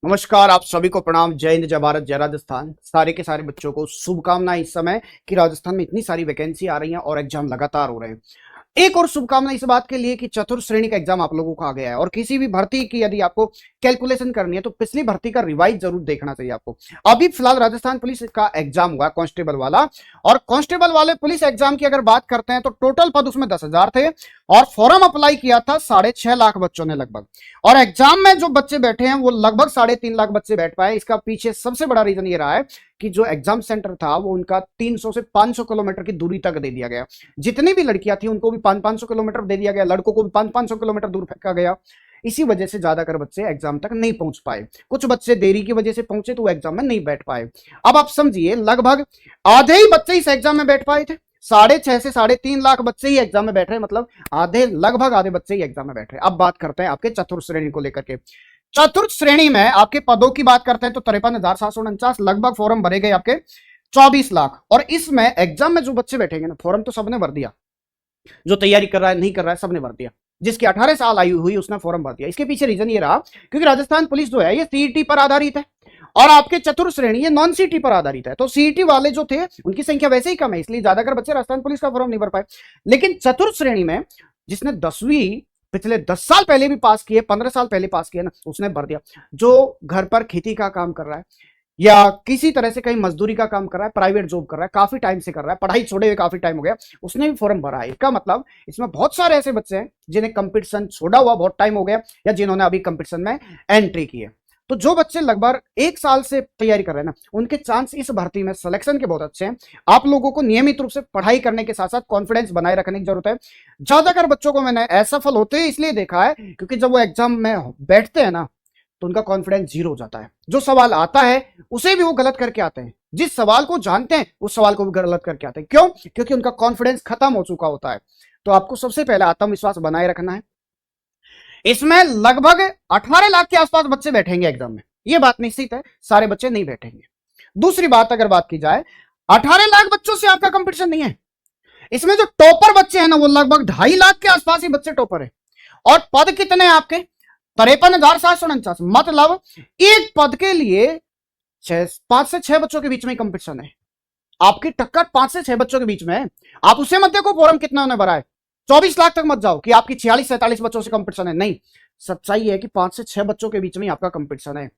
नमस्कार, आप सभी को प्रणाम। जय हिंद, जय भारत, जय राजस्थान। सारे के सारे बच्चों को शुभकामनाएं इस समय कि राजस्थान में इतनी सारी वैकेंसी आ रही हैं और एग्जाम लगातार हो रहे हैं। एक और शुभकामना इस बात के लिए कि चतुर्थ श्रेणी का एग्जाम आप लोगों को आ गया है और किसी भी भर्ती की यदि आपको कैलकुलेशन करनी है तो पिछली भर्ती का रिवाइज जरूर देखना चाहिए आपको। अभी फिलहाल राजस्थान पुलिस का एग्जाम हुआ कांस्टेबल वाला, और कांस्टेबल वाले पुलिस एग्जाम की अगर बात करते हैं तो टोटल पद उसमें 10,000 थे और फॉर्म अप्लाई किया था 6.5 लाख बच्चों ने लगभग। और एग्जाम में जो बच्चे बैठे हैं वो लगभग 3.5 लाख बच्चे बैठ पाए। इसका पीछे सबसे बड़ा रीजन ये रहा है कि जो एग्जाम सेंटर था वो उनका 300 से 500 किलोमीटर की दूरी तक दे दिया गया। जितनी भी लड़कियां थी उनको भी 500 किलोमीटर दे दिया गया, लड़कों को भी 500 किलोमीटर दूर फेंका गया। इसी वजह से ज्यादातर बच्चे एग्जाम तक नहीं पहुंच पाए। कुछ बच्चे देरी की वजह से पहुंचे तो वो एग्जाम में नहीं बैठ पाए। अब आप समझिए, लगभग आधे ही बच्चे इस एग्जाम में बैठ पाए थे। 6.5 से 3.5 लाख बच्चे ही एग्जाम में बैठ रहे, मतलब लगभग आधे बच्चे ही एग्जाम में बैठ रहे। अब बात करते हैं आपके चतुर्थ श्रेणी को लेकर के। चतुर्थ श्रेणी में आपके पदों की बात करते हैं तो 53,749 लगभग फॉर्म भरे गए आपके 24 लाख। और इसमें एग्जाम में जो बच्चे बैठेंगे ना, फॉर्म तो सबने भर दिया, जो तैयारी कर रहा है नहीं कर रहा है सबने भर दिया। जिसकी 18 साल आयु हुई उसने फॉर्म भर दिया। इसके पीछे रीजन ये रहा क्योंकि राजस्थान पुलिस जो है ये सीईटी पर आधारित है और आपके चतुर्थ श्रेणी ये नॉन सीईटी पर आधारित है। तो सीईटी वाले जो थे उनकी संख्या वैसे ही कम है, इसलिए ज्यादातर बच्चे राजस्थान पुलिस का फॉर्म नहीं भर पाए। लेकिन चतुर्थ श्रेणी में जिसने 10वीं पिछले 10 साल पहले भी पास किए, 15 साल पहले पास किया ना, उसने भर दिया। जो घर पर खेती का काम कर रहा है या किसी तरह से कहीं मजदूरी का काम कर रहा है, प्राइवेट जॉब कर रहा है, काफी टाइम से कर रहा है, पढ़ाई छोड़े हुए काफी टाइम हो गया, उसने भी फॉर्म भरा है। इसका मतलब इसमें बहुत सारे ऐसे बच्चे हैं जिन्हें कंपटीशन छोड़ा हुआ बहुत टाइम हो गया या जिन्होंने अभी कंपटीशन में एंट्री की है। तो जो बच्चे लगभग 1 साल से तैयारी कर रहे हैं ना, उनके चांस इस भर्ती में सिलेक्शन के बहुत अच्छे हैं। आप लोगों को नियमित रूप से पढ़ाई करने के साथ साथ कॉन्फिडेंस बनाए रखने की जरूरत है। ज्यादातर बच्चों को मैंने असफल होते ही इसलिए देखा है क्योंकि जब वो एग्जाम में बैठते हैं ना तो उनका कॉन्फिडेंस जीरो हो जाता है। जो सवाल आता है उसे भी वो गलत करके आते हैं, जिस सवाल को जानते हैं उस सवाल को भी गलत करके आते हैं। क्यों? क्योंकि उनका कॉन्फिडेंस खत्म हो चुका होता है। तो आपको सबसे पहले आत्मविश्वास बनाए रखना है। इसमें लगभग 18 लाख के आसपास बच्चे बैठेंगे एग्जाम में, यह बात निश्चित है, सारे बच्चे नहीं बैठेंगे। दूसरी बात अगर बात की जाए, 18 लाख बच्चों से आपका कंपटीशन नहीं है। इसमें जो टॉपर बच्चे हैं ना वो लगभग 2.5 लाख के आसपास ही बच्चे टॉपर है। और पद कितने हैं आपके? 53,749। मतलब एक पद के लिए 5 से 6 बच्चों के बीच में कंपटीशन है। आपकी टक्कर 5 से 6 बच्चों के बीच में है। आप उसे मत देखो फॉर्म कितना उन्हें भरा है, 24 लाख तक मत जाओ कि आपकी 46-47 बच्चों से कंपटीशन है। नहीं, सच्चाई है कि 5 से 6 बच्चों के बीच में आपका कंपटीशन है।